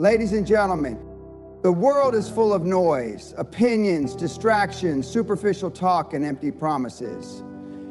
Ladies and gentlemen, the world is full of noise, opinions, distractions, superficial talk, and empty promises.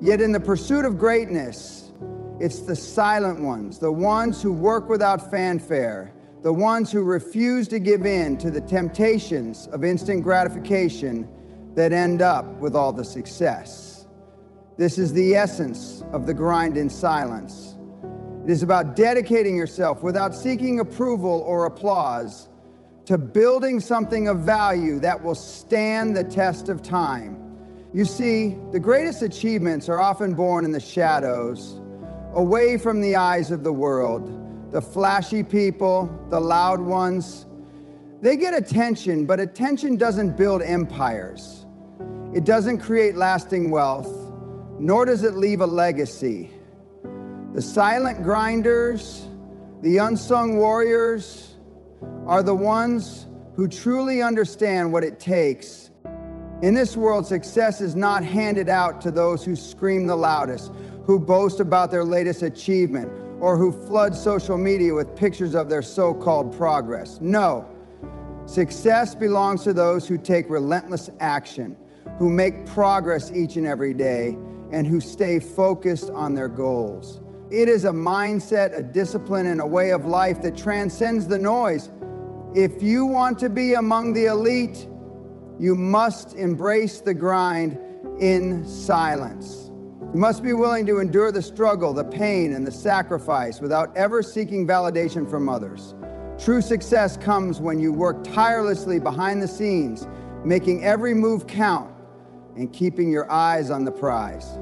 Yet in the pursuit of greatness, it's the silent ones, the ones who work without fanfare, the ones who refuse to give in to the temptations of instant gratification that end up with all the success. This is the essence of the grind in silence. It is about dedicating yourself without seeking approval or applause to building something of value that will stand the test of time. You see, the greatest achievements are often born in the shadows, away from the eyes of the world. The flashy people, the loud ones, they get attention, but attention doesn't build empires. It doesn't create lasting wealth, nor does it leave a legacy. The silent grinders, the unsung warriors, are the ones who truly understand what it takes. In this world, success is not handed out to those who scream the loudest, who boast about their latest achievement, or who flood social media with pictures of their so-called progress. No, success belongs to those who take relentless action, who make progress each and every day, and who stay focused on their goals. It is a mindset, a discipline, and a way of life that transcends the noise. If you want to be among the elite, you must embrace the grind in silence. You must be willing to endure the struggle, the pain, and the sacrifice without ever seeking validation from others. True success comes when you work tirelessly behind the scenes, making every move count and keeping your eyes on the prize.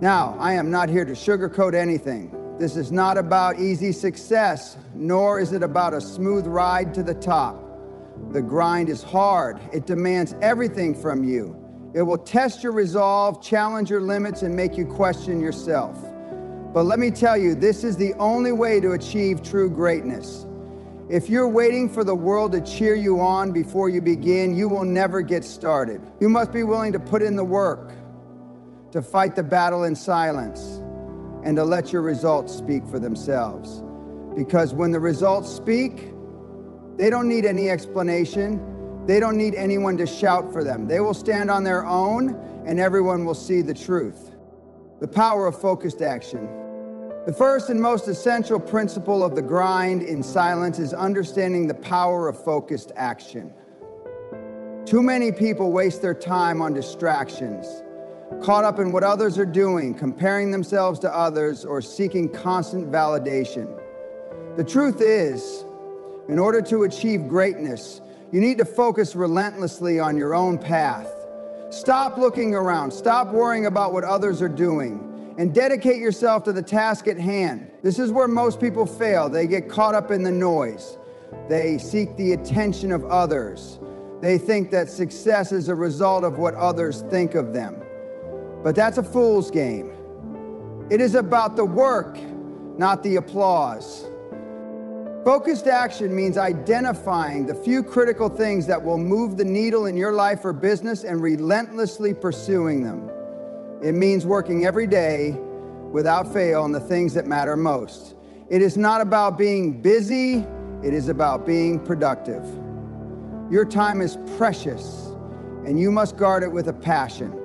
Now, I am not here to sugarcoat anything. This is not about easy success, nor is it about a smooth ride to the top. The grind is hard. It demands everything from you. It will test your resolve, challenge your limits, and make you question yourself. But let me tell you, this is the only way to achieve true greatness. If you're waiting for the world to cheer you on before you begin, you will never get started. You must be willing to put in the work, to fight the battle in silence, and to let your results speak for themselves. Because when the results speak, they don't need any explanation. They don't need anyone to shout for them. They will stand on their own, and everyone will see the truth. The power of focused action. The first and most essential principle of the grind in silence is understanding the power of focused action. Too many people waste their time on distractions, caught up in what others are doing, comparing themselves to others, or seeking constant validation. The truth is, in order to achieve greatness, you need to focus relentlessly on your own path. Stop looking around, stop worrying about what others are doing, and dedicate yourself to the task at hand. This is where most people fail. They get caught up in the noise. They seek the attention of others. They think that success is a result of what others think of them. But that's a fool's game. It is about the work, not the applause. Focused action means identifying the few critical things that will move the needle in your life or business and relentlessly pursuing them. It means working every day without fail on the things that matter most. It is not about being busy, it is about being productive. Your time is precious, and you must guard it with a passion.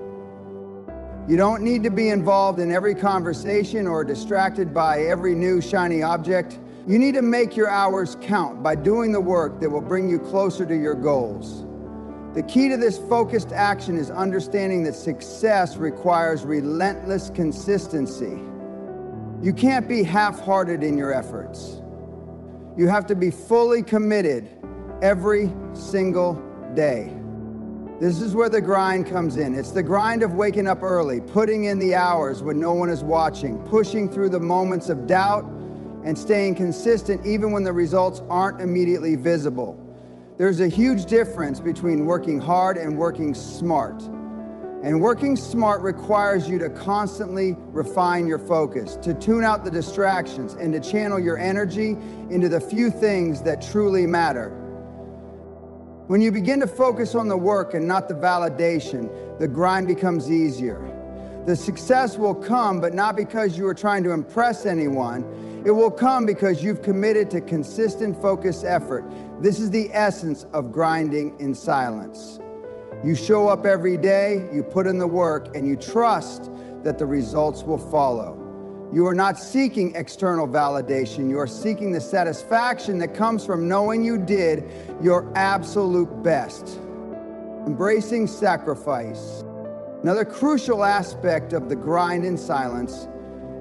You don't need to be involved in every conversation or distracted by every new shiny object. You need to make your hours count by doing the work that will bring you closer to your goals. The key to this focused action is understanding that success requires relentless consistency. You can't be half-hearted in your efforts. You have to be fully committed every single day. This is where the grind comes in. It's the grind of waking up early, putting in the hours when no one is watching, pushing through the moments of doubt, and staying consistent even when the results aren't immediately visible. There's a huge difference between working hard and working smart. And working smart requires you to constantly refine your focus, to tune out the distractions, and to channel your energy into the few things that truly matter. When you begin to focus on the work and not the validation, the grind becomes easier. The success will come, but not because you are trying to impress anyone. It will come because you've committed to consistent, focused effort. This is the essence of grinding in silence. You show up every day, you put in the work, and you trust that the results will follow. You are not seeking external validation. You are seeking the satisfaction that comes from knowing you did your absolute best. Embracing sacrifice. Another crucial aspect of the grind in silence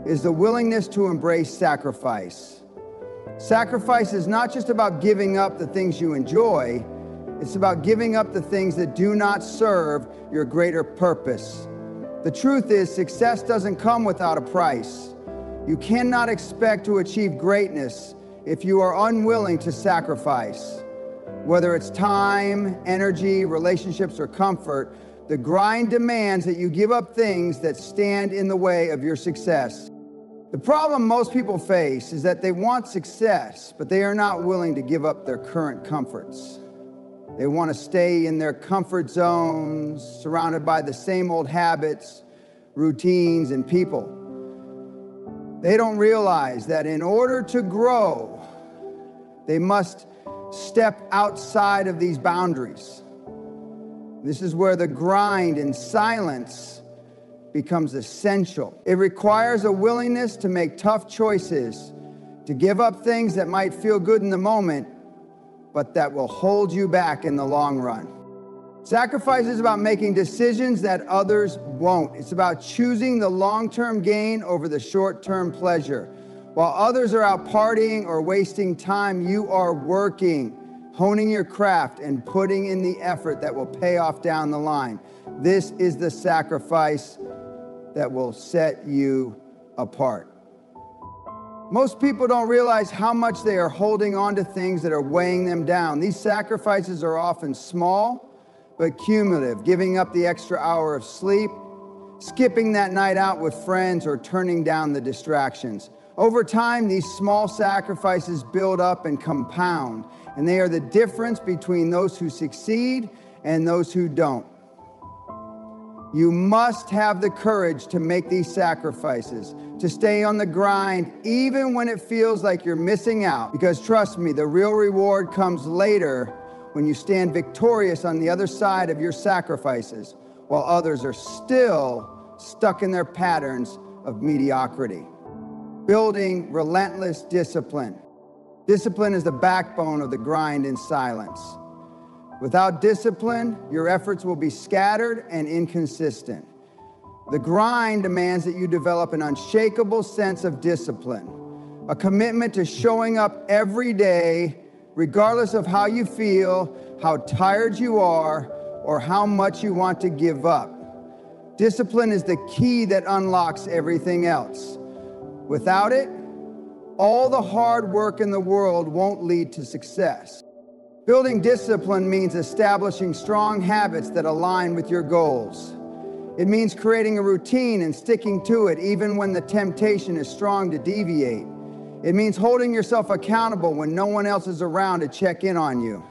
is the willingness to embrace sacrifice. Sacrifice is not just about giving up the things you enjoy, it's about giving up the things that do not serve your greater purpose. The truth is, success doesn't come without a price. You cannot expect to achieve greatness if you are unwilling to sacrifice. Whether it's time, energy, relationships, or comfort, the grind demands that you give up things that stand in the way of your success. The problem most people face is that they want success, but they are not willing to give up their current comforts. They want to stay in their comfort zones, surrounded by the same old habits, routines, and people. They don't realize that in order to grow, they must step outside of these boundaries. This is where the grind in silence becomes essential. It requires a willingness to make tough choices, to give up things that might feel good in the moment, but that will hold you back in the long run. Sacrifice is about making decisions that others won't. It's about choosing the long-term gain over the short-term pleasure. While others are out partying or wasting time, you are working, honing your craft, and putting in the effort that will pay off down the line. This is the sacrifice that will set you apart. Most people don't realize how much they are holding on to things that are weighing them down. These sacrifices are often small, but cumulative. Giving up the extra hour of sleep, skipping that night out with friends, or turning down the distractions. Over time, these small sacrifices build up and compound, and they are the difference between those who succeed and those who don't. You must have the courage to make these sacrifices, to stay on the grind even when it feels like you're missing out. Because trust me, the real reward comes later when you stand victorious on the other side of your sacrifices, while others are still stuck in their patterns of mediocrity. Building relentless discipline. Discipline is the backbone of the grind in silence. Without discipline, your efforts will be scattered and inconsistent. The grind demands that you develop an unshakable sense of discipline, a commitment to showing up every day, regardless of how you feel, how tired you are, or how much you want to give up. Discipline is the key that unlocks everything else. Without it, all the hard work in the world won't lead to success. Building discipline means establishing strong habits that align with your goals. It means creating a routine and sticking to it even when the temptation is strong to deviate. It means holding yourself accountable when no one else is around to check in on you.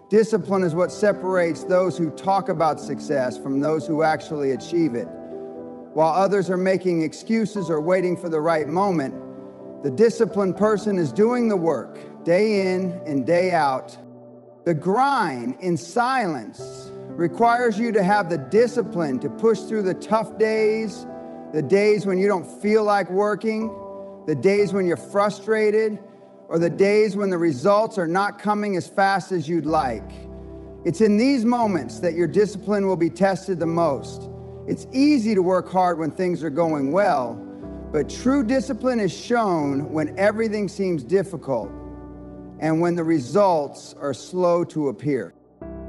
Discipline is what separates those who talk about success from those who actually achieve it. While others are making excuses or waiting for the right moment, the disciplined person is doing the work day in and day out. The grind in silence requires you to have the discipline to push through the tough days, the days when you don't feel like working, the days when you're frustrated, or the days when the results are not coming as fast as you'd like. It's in these moments that your discipline will be tested the most. It's easy to work hard when things are going well, but true discipline is shown when everything seems difficult and when the results are slow to appear.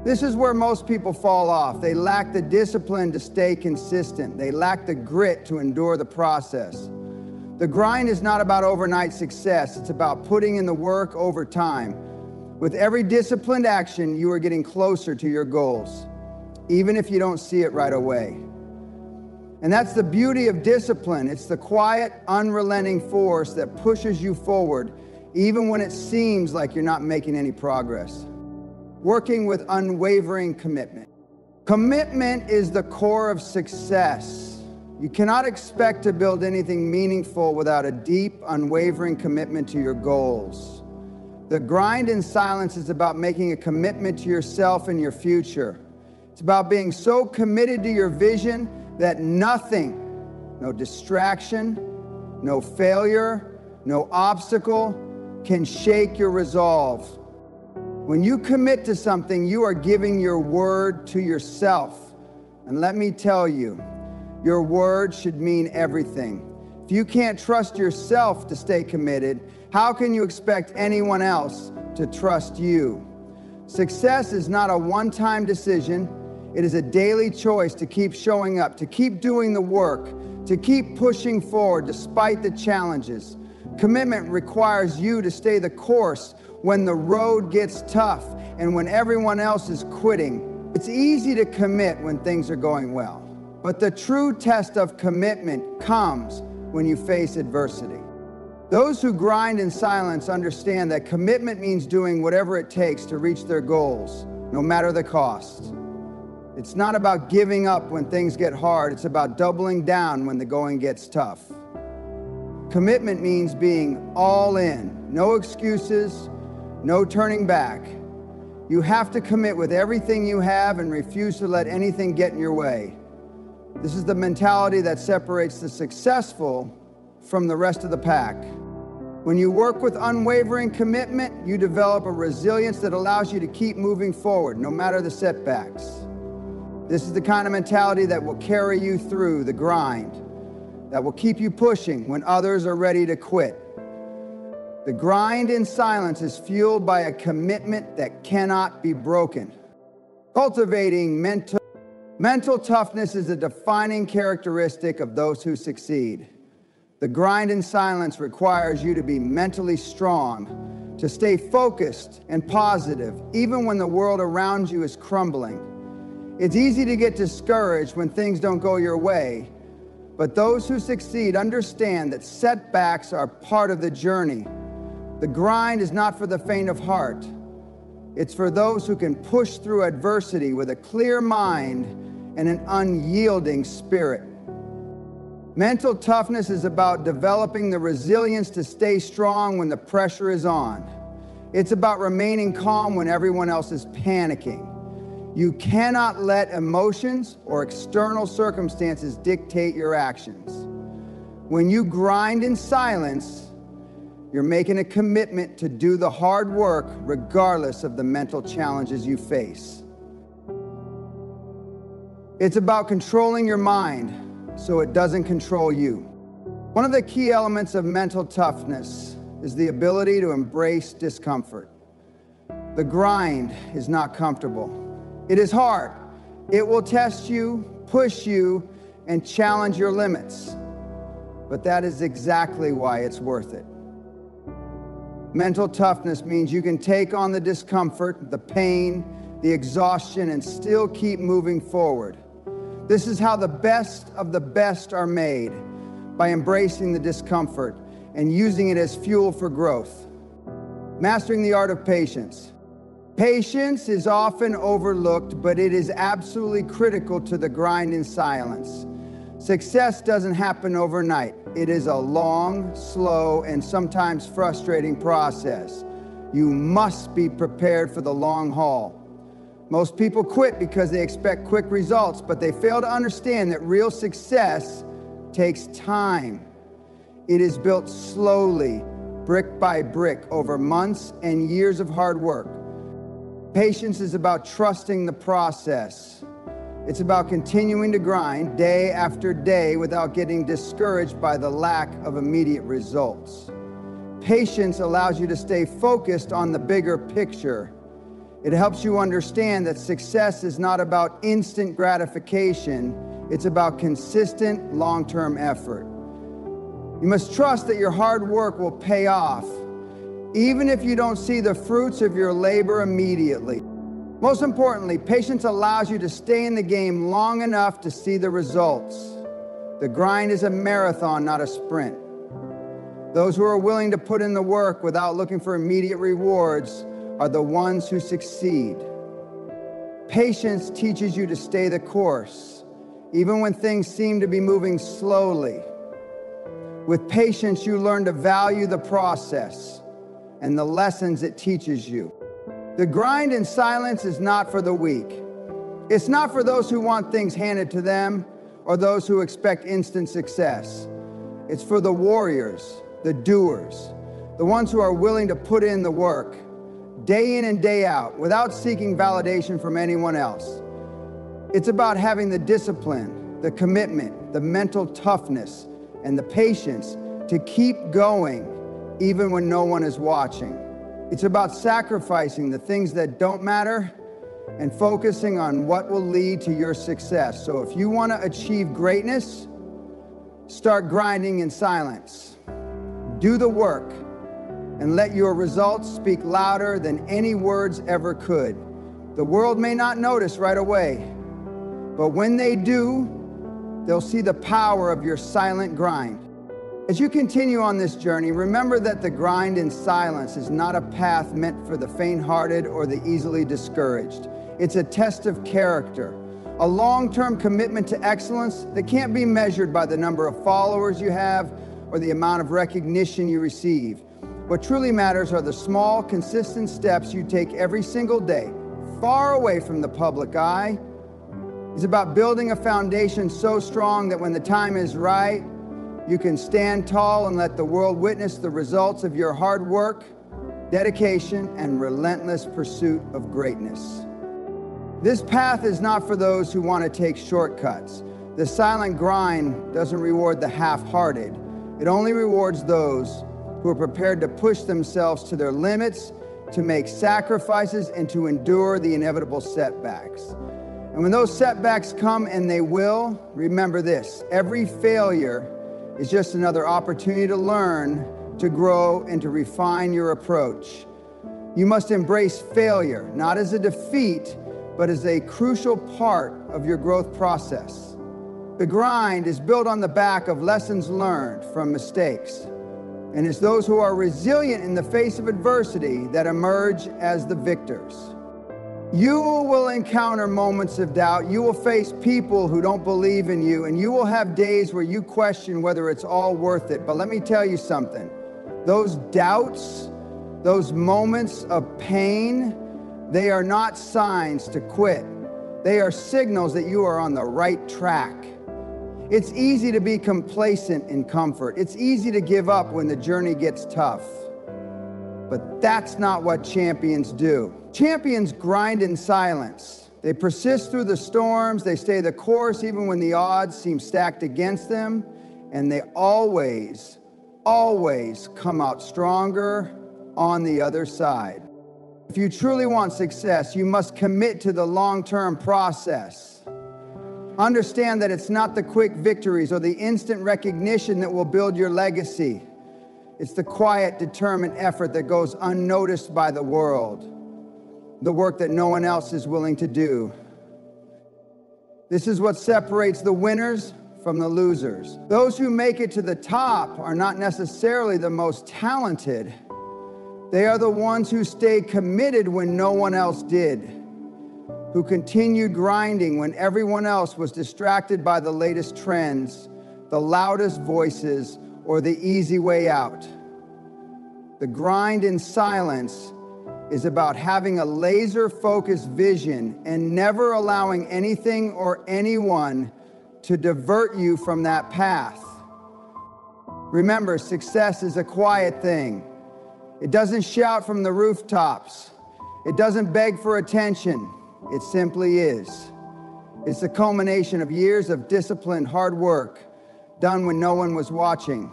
This is where most people fall off. They lack the discipline to stay consistent. They lack the grit to endure the process. The grind is not about overnight success. It's about putting in the work over time. With every disciplined action, you are getting closer to your goals, even if you don't see it right away. And that's the beauty of discipline. It's the quiet, unrelenting force that pushes you forward, even when it seems like you're not making any progress. Working with unwavering commitment. Commitment is the core of success. You cannot expect to build anything meaningful without a deep, unwavering commitment to your goals. The grind in silence is about making a commitment to yourself and your future. It's about being so committed to your vision that nothing, no distraction, no failure, no obstacle can shake your resolve. When you commit to something, you are giving your word to yourself. And let me tell you, your word should mean everything. If you can't trust yourself to stay committed, how can you expect anyone else to trust you? Success is not a one-time decision. It is a daily choice to keep showing up, to keep doing the work, to keep pushing forward despite the challenges. Commitment requires you to stay the course when the road gets tough and when everyone else is quitting. It's easy to commit when things are going well. But the true test of commitment comes when you face adversity. Those who grind in silence understand that commitment means doing whatever it takes to reach their goals, no matter the cost. It's not about giving up when things get hard. It's about doubling down when the going gets tough. Commitment means being all in, no excuses, no turning back. You have to commit with everything you have and refuse to let anything get in your way. This is the mentality that separates the successful from the rest of the pack. When you work with unwavering commitment, you develop a resilience that allows you to keep moving forward, no matter the setbacks. This is the kind of mentality that will carry you through the grind, that will keep you pushing when others are ready to quit. The grind in silence is fueled by a commitment that cannot be broken. Cultivating mental toughness is a defining characteristic of those who succeed. The grind in silence requires you to be mentally strong, to stay focused and positive, even when the world around you is crumbling. It's easy to get discouraged when things don't go your way, but those who succeed understand that setbacks are part of the journey. The grind is not for the faint of heart. It's for those who can push through adversity with a clear mind and an unyielding spirit. Mental toughness is about developing the resilience to stay strong when the pressure is on. It's about remaining calm when everyone else is panicking. You cannot let emotions or external circumstances dictate your actions. When you grind in silence, you're making a commitment to do the hard work regardless of the mental challenges you face. It's about controlling your mind so it doesn't control you. One of the key elements of mental toughness is the ability to embrace discomfort. The grind is not comfortable. It is hard. It will test you, push you, and challenge your limits. But that is exactly why it's worth it. Mental toughness means you can take on the discomfort, the pain, the exhaustion, and still keep moving forward. This is how the best of the best are made, by embracing the discomfort and using it as fuel for growth. Mastering the art of patience. Patience is often overlooked, but it is absolutely critical to the grind in silence. Success doesn't happen overnight. It is a long, slow, and sometimes frustrating process. You must be prepared for the long haul. Most people quit because they expect quick results, but they fail to understand that real success takes time. It is built slowly, brick by brick, over months and years of hard work. Patience is about trusting the process. It's about continuing to grind day after day without getting discouraged by the lack of immediate results. Patience allows you to stay focused on the bigger picture. It helps you understand that success is not about instant gratification. It's about consistent, long-term effort. You must trust that your hard work will pay off, even if you don't see the fruits of your labor immediately. Most importantly, patience allows you to stay in the game long enough to see the results. The grind is a marathon, not a sprint. Those who are willing to put in the work without looking for immediate rewards are the ones who succeed. Patience teaches you to stay the course. even when things seem to be moving slowly. With patience, you learn to value the process and the lessons it teaches you. The grind in silence is not for the weak. It's not for those who want things handed to them or those who expect instant success. It's for the warriors, the doers, the ones who are willing to put in the work, day in and day out, without seeking validation from anyone else. It's about having the discipline, the commitment, the mental toughness, and the patience to keep going even when no one is watching. It's about sacrificing the things that don't matter and focusing on what will lead to your success. So if you want to achieve greatness, start grinding in silence. Do the work and let your results speak louder than any words ever could. The world may not notice right away, but when they do, they'll see the power of your silent grind. As you continue on this journey, remember that the grind in silence is not a path meant for the faint-hearted or the easily discouraged. It's a test of character, a long-term commitment to excellence that can't be measured by the number of followers you have or the amount of recognition you receive. What truly matters are the small, consistent steps you take every single day, far away from the public eye. It's about building a foundation so strong that when the time is right, you can stand tall and let the world witness the results of your hard work, dedication, and relentless pursuit of greatness. This path is not for those who want to take shortcuts. The silent grind doesn't reward the half-hearted. It only rewards those who are prepared to push themselves to their limits, to make sacrifices, and to endure the inevitable setbacks. And when those setbacks come, and they will, remember this: every failure is just another opportunity to learn, to grow, and to refine your approach. You must embrace failure, not as a defeat, but as a crucial part of your growth process. The grind is built on the back of lessons learned from mistakes. And it's those who are resilient in the face of adversity that emerge as the victors. You will encounter moments of doubt. You will face people who don't believe in you, and you will have days where you question whether it's all worth it. But let me tell you something. Those doubts, those moments of pain, they are not signs to quit. They are signals that you are on the right track. It's easy to be complacent in comfort. It's easy to give up when the journey gets tough. But that's not what champions do. Champions grind in silence. They persist through the storms. They stay the course even when the odds seem stacked against them. And they always come out stronger on the other side. If you truly want success, you must commit to the long-term process. Understand that it's not the quick victories or the instant recognition that will build your legacy. It's the quiet, determined effort that goes unnoticed by the world, the work that no one else is willing to do. This is what separates the winners from the losers. Those who make it to the top are not necessarily the most talented. They are the ones who stayed committed when no one else did, who continued grinding when everyone else was distracted by the latest trends, the loudest voices, or the easy way out. The grind in silence is about having a laser-focused vision and never allowing anything or anyone to divert you from that path. Remember, success is a quiet thing. It doesn't shout from the rooftops. It doesn't beg for attention. It simply is. It's the culmination of years of disciplined hard work done when no one was watching.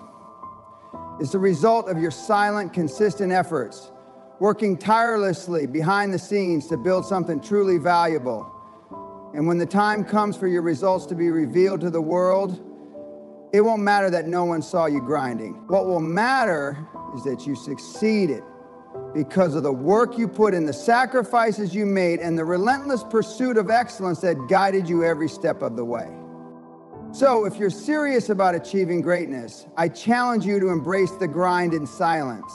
It's the result of your silent, consistent efforts, working tirelessly behind the scenes to build something truly valuable. And when the time comes for your results to be revealed to the world, it won't matter that no one saw you grinding. What will matter is that you succeeded because of the work you put in, the sacrifices you made, and the relentless pursuit of excellence that guided you every step of the way. So if you're serious about achieving greatness, I challenge you to embrace the grind in silence.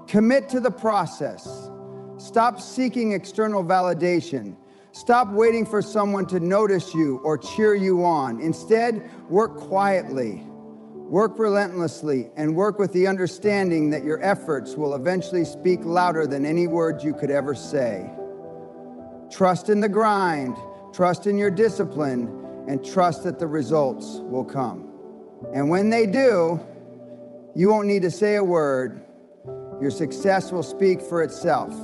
Commit to the process. Stop seeking external validation. Stop waiting for someone to notice you or cheer you on. Instead, work quietly, work relentlessly, and work with the understanding that your efforts will eventually speak louder than any words you could ever say. Trust in the grind, trust in your discipline, and trust that the results will come. And when they do, you won't need to say a word. Your success will speak for itself.